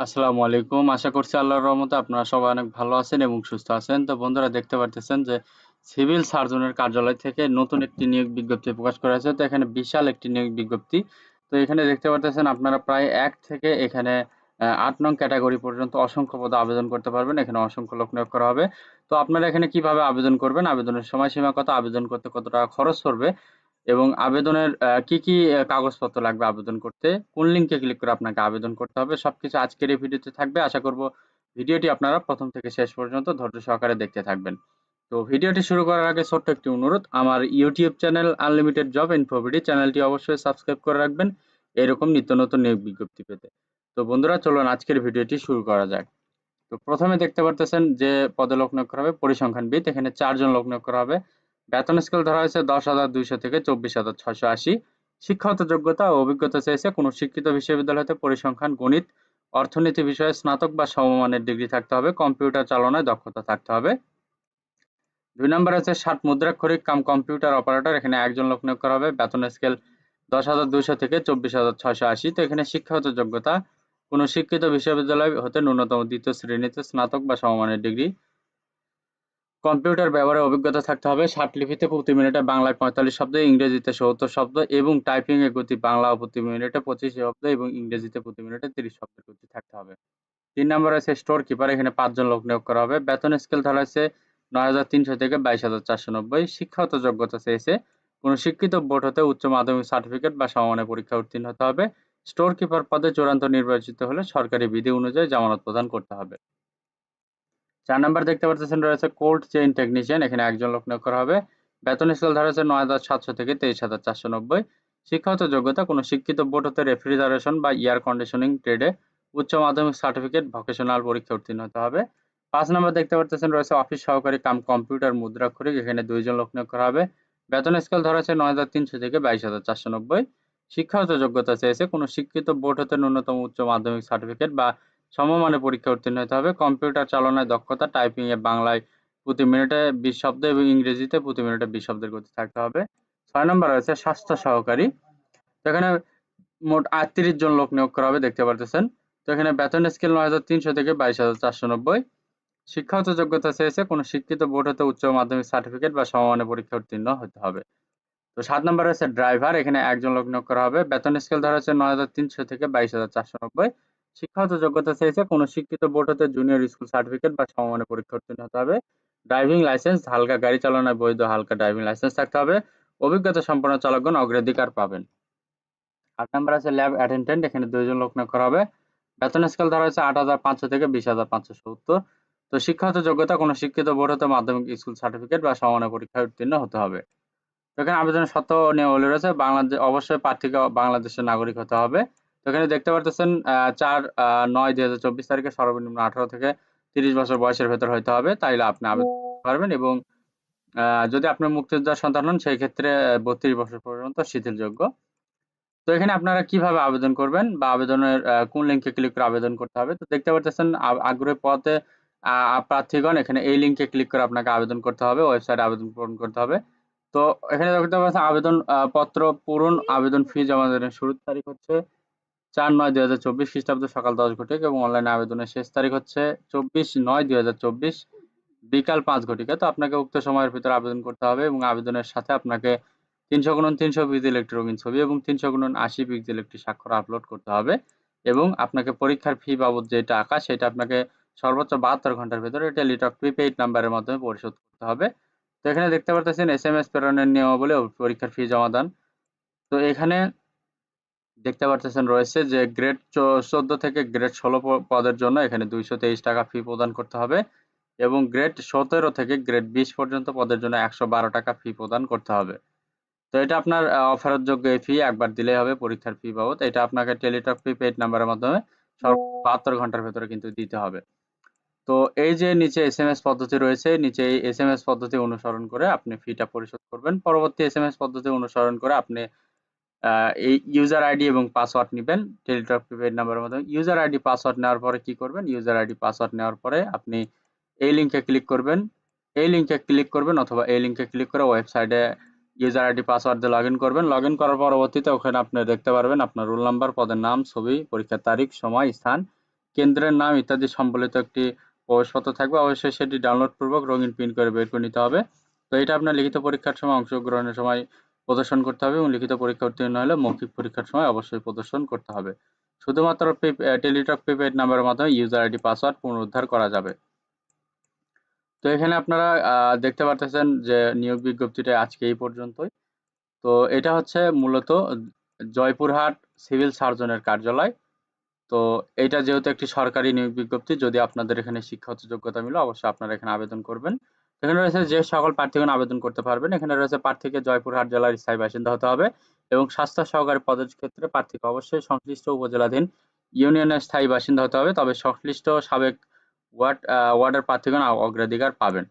আসসালামু আলাইকুম। আশা করছি আল্লাহর রহমতে আপনারা সবাই অনেক ভালো আছেন এবং সুস্থ আছেন। তো বন্ধুরা দেখতে পারতেছেন যে সিভিল সার্জনের কার্যালয় থেকে নতুন একটি নিয়োগ বিজ্ঞপ্তি প্রকাশ করা হয়েছে। তো এখানে বিশাল একটি নিয়োগ বিজ্ঞপ্তি। তো এখানে দেখতে পারতেছেন আপনারা প্রায় ১ থেকে এখানে ৮ নং ক্যাটেগরি পর্যন্ত অসংখ্য পদে আবেদন করতে পারবেন। এখানে অসংখ্য লোক নিয়োগ করা হবে। তো আপনারা এখানে কিভাবে আবেদন করবেন? আবেদনের সময়সীমা কত? আবেদন করতে কত টাকা খরচ পড়বে? এবং আবেদনের কি কাগজপত্র লাগবে আবেদন করতে? কোন লিংকে ক্লিক করে আপনাকে আবেদন করতে হবে? সবকিছু আজকের এই ভিডিওতে থাকবে। আশা করব ভিডিওটি আপনারা ১ম থেকে শেষ পর্যন্ত ধৈর্য সহকারে দেখতে থাকবেন। তো ভিডিওটি শুরু করার আগে ছোট্ট একটি অনুরোধ, আমার ইউটিউব চ্যানেল আনলিমিটেড জব ইনফোভিডি চ্যানেলটি অবশ্যই সাবস্ক্রাইব করে রাখবেন এরকম নিত্য নতুন নিয়োগ বিজ্ঞপ্তি পেতে। তো বন্ধুরা চলুন আজকের ভিডিওটি শুরু করা যাক। তো প্রথমে দেখতে পারতেছেন যে পদে লোক নিয়োগ করা হবে পরিসংখ্যানবিদ। এখানে ৪ জন লোক নিয়োগ করা হবে। বেতন স্কেল ধরা হয়েছে ১০,২০০ থেকে ২৪,৬৮০। শিক্ষাগত যোগ্যতা ও অভিজ্ঞতা চেয়েছে কোনো শিক্ষিত বিশ্ববিদ্যালয় হতে পরিসংখ্যান, গণিত, অর্থনীতি বিষয়ে স্নাতক বা সমমানের ডিগ্রি থাকতে হবে। কম্পিউটার চালনায় দক্ষতা থাকতে হবে। ২ নম্বরে আছে ষাট মুদ্রাক্ষরিক কাম কম্পিউটার অপারেটর। এখানে একজন লোক নিয়োগ করা হবে। বেতন স্কেল ১০,২০০ থেকে ২৪,৬৮০। তো এখানে শিক্ষাগত যোগ্যতা কোনো শিক্ষিত বিশ্ববিদ্যালয় হতে ন্যূনতম ২য় শ্রেণীতে স্নাতক বা সমমানের ডিগ্রি। কম্পিউটার ব্যবহারে অভিজ্ঞতা থাকতে হবে। ষাট লিপিতে প্রতি মিনিটে বাংলায় ৪৫ শব্দ, ইংরেজিতে ৭০ শব্দ এবং টাইপিং এর গতি বাংলা প্রতি মিনিটে ২৫ শব্দ এবং ইংরেজিতে প্রতি মিনিটে ৩০ শব্দের গতি থাকতে হবে। ৩ নম্বরে আছে স্টোর কিপার। এখানে ৫ জন লোক নিয়োগ করা হবে। বেতন স্কেল ধরা হয়েছে ৯,৩০০ থেকে ২২,৪৯০। শিক্ষাগত যোগ্যতা চেয়েছে কোনো শিক্ষিত বোর্ড হতে উচ্চ মাধ্যমিক সার্টিফিকেট বা সমমানের পরীক্ষায় উত্তীর্ণ হতে হবে। স্টোর কিপার পদে চূড়ান্ত নির্বাচিত হলে সরকারি বিধি অনুযায়ী জামানত প্রদান করতে হবে। ৪ নাম্বার দেখতে পারতেছেন রয়েছে কোল্ড চেইন টেকনিশিয়ান। এখানে একজন লোক নিয়োগ করা হবে। বেতন স্কেল ধরা হয়েছে ৯,৭০০ থেকে ২৩,৪৯০। শিক্ষাগত যোগ্যতা কোনো শিক্ষিত বোর্ড হতে রেফ্রিজারেশন বা এয়ার কন্ডিশনিং ট্রেডে উচ্চ মাধ্যমিক সার্টিফিকেট ভোকেশনাল পরীক্ষা উত্তীর্ণ হতে হবে। ৫ নাম্বার দেখতে পারতেছেন রয়েছে অফিস সহকারী কাম কম্পিউটার মুদ্রাক্ষরিক। এখানে ২ জন লোক নিয়োগ করা হবে। বেতন স্কেল ধরা হয়েছে ৯,৩০০ থেকে ২২,৪৯০। শিক্ষাগত যোগ্যতা চেয়েছে কোনো শিক্ষিত বোর্ড হতে ন্যূনতম উচ্চ মাধ্যমিক সার্টিফিকেট বা সমমানের পরীক্ষায় উত্তীর্ণ হতে হবে। কম্পিউটার চালনায় দক্ষতা, টাইপিং এ বাংলায় প্রতি মিনিটে ২০ শব্দ এবং ইংরেজিতে প্রতি মিনিটে ২০ শব্দের গতি থাকতে হবে। ৬ নম্বর রয়েছে স্বাস্থ্য সহকারী। তো এখানে মোট ৩৮ জন লোক নিয়োগ করা হবে দেখতে পারতেছেন। তো এখানে বেতন স্কেল ৯,৩০০ থেকে ২২,৪৯০। শিক্ষাগত যোগ্যতা চেয়েছে কোনো শিক্ষিত বোর্ড হতে উচ্চ মাধ্যমিক সার্টিফিকেট বা সমমানের পরীক্ষায় উত্তীর্ণ হতে হবে। তো ৭ নম্বরে রয়েছে ড্রাইভার। এখানে একজন লোক নিয়োগ করা হবে। বেতন স্কেল ধরা হচ্ছে ৯,৩০০ থেকে ২২,৪৯০। শিক্ষাগত যোগ্যতা চেয়েছে কোনো শিক্ষিত বোর্ড হতে জুনিয়র স্কুল সার্টিফিকেট বা সমমানের পরীক্ষা উত্তীর্ণ হতে হবে। ড্রাইভিং লাইসেন্স, হালকা গাড়ি চালানোয় বৈধ হালকা ড্রাইভিং লাইসেন্স থাকতে হবে। অভিজ্ঞতা সম্পন্ন চালকগণ অগ্রাধিকার পাবেন। ৮ নম্বর আছে ল্যাব অ্যাটেন্ডেন্ট। এখানে ২ জন লোক নিয়োগ করা হবে। বেতন স্কেল ধরা হয়েছে ৮,৫০০ থেকে ২০,৫৭০। তো শিক্ষাগত যোগ্যতা কোনো শিক্ষিত বোর্ড হতে মাধ্যমিক স্কুল সার্টিফিকেট বা সমমানের পরীক্ষায় উত্তীর্ণ হতে হবে। এখানে আবেদনের শর্ত ও নিয়মাবলী রয়েছে। অবশ্যই প্রার্থীকে বাংলাদেশের নাগরিক হতে হবে। তো এখানে দেখতে পারতেছেন ৪/৯/২০২৪ তারিখে সর্বনিম্ন ১৮ থেকে ৩০ বছর বয়সের ভেতর হইতে হবে। তাইলে আপনি আবেদন করতে পারবেন এবং যদি আপনি মুক্তিযোদ্ধার সন্তান হন সেই ক্ষেত্রে ৩২ বছর পর্যন্ত শিথিলযোগ্য। তো এখানে আপনারা কিভাবে আবেদন করবেন বা আবেদনের কোন লিংকে ক্লিক করে আবেদন করতে হবে? তো দেখতে পারতেছেন আগ্রহী পদে প্রার্থীগণ এখানে এই লিংকে ক্লিক করে আপনাকে আবেদন করতে হবে। ওয়েবসাইটে আবেদন পূরণ করতে হবে। তো এখানে দেখতে পাচ্ছেন আবেদন পত্র পূরণ, আবেদন ফি জমা দেওয়ার শুরুর তারিখ হচ্ছে ৪/৯/২০২৪ খ্রিস্টাব্দ সকাল ১০ ঘটিকা এবং অনলাইনে আবেদনের শেষ তারিখ হচ্ছে ২৪/৯/২০২৪ বিকাল ৫ ঘটিকা। তো আপনাকে উক্ত সময়ের ভিতরে আবেদন করতে হবে এবং আবেদনের সাথে আপনাকে ৩০০x৩০০ পিক্সেল একটি রঙিন ছবি এবং ৩০০x৮০ পিক্সেল একটি স্বাক্ষর আপলোড করতে হবে এবং আপনাকে পরীক্ষার ফি বাবদ যে টাকা সেটা আপনাকে সর্বোচ্চ ৭২ ঘন্টার ভেতরে টেলিটক প্রিপেইড নাম্বারের মাধ্যমে পরিশোধ করতে হবে। তো এখানে দেখতে পারতেছেন এসএমএস প্রেরণের নিয়মাবলী ও পরীক্ষার ফি জমা দান। তো এখানে দেখতে পারতেছেন রয়েছে যে গ্রেড ১৪ থেকে গ্রেড ১৬ পদের জন্য এখানে ২২৩ টাকা ফি প্রদান করতে হবে এবং গ্রেড ১৭ থেকে গ্রেড ২০ পর্যন্ত পদের জন্য ১১২ টাকা ফি প্রদান করতে হবে। তো এটা আপনার অফেরতযোগ্য এই ফি একবার দিলেই হবে পরীক্ষার ফি বাবদ। এটা আপনাকে টেলিটক প্রিপেইড নাম্বারের মাধ্যমে সর্বোচ্চ ৭২ ঘন্টার ভেতরে কিন্তু দিতে হবে। তো এই যে নিচে এসএমএস পদ্ধতি রয়েছে, নিচে এই এসএমএস পদ্ধতি অনুসরণ করে আপনি ফিটা পরিশোধ করবেন। পরবর্তী এসএমএস পদ্ধতি অনুসরণ করে আপনি এই ইউজার আইডি এবং পাসওয়ার্ড নিবেন টেলিটক প্রিপেইড নাম্বারের মাধ্যমে। ইউজার আইডি পাসওয়ার্ড নেওয়ার পরে কি করবেন? ইউজার আইডি পাসওয়ার্ড নেওয়ার পরে আপনি এই লিংকে ক্লিক করবেন। এই লিংকে ক্লিক করবেন অথবা এই লিংকে ক্লিক করে ওয়েবসাইটে ইউজার আইডি পাসওয়ার্ড দিয়ে লগইন করবেন। লগইন করার পরবর্তীতে ওখানে আপনি দেখতে পারবেন আপনার রোল নাম্বার, পদের নাম, ছবি, পরীক্ষার তারিখ, সময়, স্থান কেন্দ্রের নাম ইত্যাদি সম্বলিত একটি প্রবেশপত্র থাকবে। অবশ্যই সেটি ডাউনলোড পূর্বক রঙিন প্রিন্ট করে বের করে নিতে হবে। তো এটা আপনার লিখিত পরীক্ষার সময় অংশগ্রহণের সময় প্রদর্শন করতে হবে এবং লিখিত পরীক্ষা উত্তীর্ণ হলে মৌখিক পরীক্ষার সময় অবশ্যই প্রদর্শন করতে হবে। শুধুমাত্র টেলিটক প্রিপেইড নাম্বারের মাধ্যমে ইউজার আইডি পাসওয়ার্ড পুনরুদ্ধার করা যাবে। তো এখানে আপনারা দেখতে পারতেছেন যে নিয়োগ বিজ্ঞপ্তিটা আজকে এই পর্যন্তই। তো এটা হচ্ছে মূলত জয়পুরহাট সিভিল সার্জনের কার্যালয়। তো এটা যেহেতু একটি সরকারি নিয়োগ বিজ্ঞপ্তি, যদি আপনাদের এখানে শিক্ষাগত যোগ্যতা মিলে অবশ্যই আপনারা এখানে আবেদন করবেন। এখানে রয়েছে যে সকল প্রার্থীগণ আবেদন করতে পারবেন। এখানে রয়েছে প্রার্থীকে জয়পুরহাট জেলার স্থায়ী বাসিন্দা হতে হবে এবং স্বাস্থ্য সহকারী পদের ক্ষেত্রে প্রার্থীকে অবশ্যই সংশ্লিষ্ট উপজেলাধীন ইউনিয়নের স্থায়ী বাসিন্দা হতে হবে। তবে সংশ্লিষ্ট সাবেক ওয়ার্ডের প্রার্থীগণ অগ্রাধিকার পাবেন।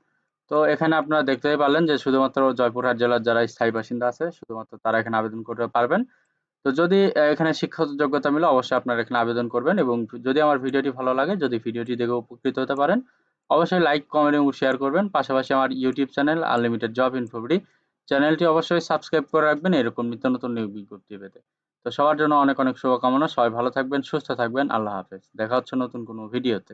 তো এখানে আপনারা দেখতেই পারলেন যে শুধুমাত্র জয়পুরহাট জেলার যারা স্থায়ী বাসিন্দা আছে শুধুমাত্র তারা এখানে আবেদন করতে পারবেন। তো যদি এখানে শিক্ষাগত যোগ্যতা মিলে অবশ্যই আপনারা এখানে আবেদন করবেন এবং যদি আমার ভিডিওটি ভালো লাগে, যদি ভিডিওটি দেখে উপকৃত হতে পারেন, অবশ্যই লাইক, কমেন্ট এবং শেয়ার করবেন। পাশাপাশি আমার YouTube channel unlimited job InfoBD চ্যানেলটি অবশ্যই সাবস্ক্রাইব করে রাখবেন এরকম নিত্য নতুন নিয়োগ বিজ্ঞপ্তি পেতে। তো সবার জন্য অনেক অনেক শুভকামনা। সবাই ভালো থাকবেন, সুস্থ থাকবেন। আল্লাহ হাফেজ। দেখা হচ্ছে নতুন কোনো ভিডিওতে।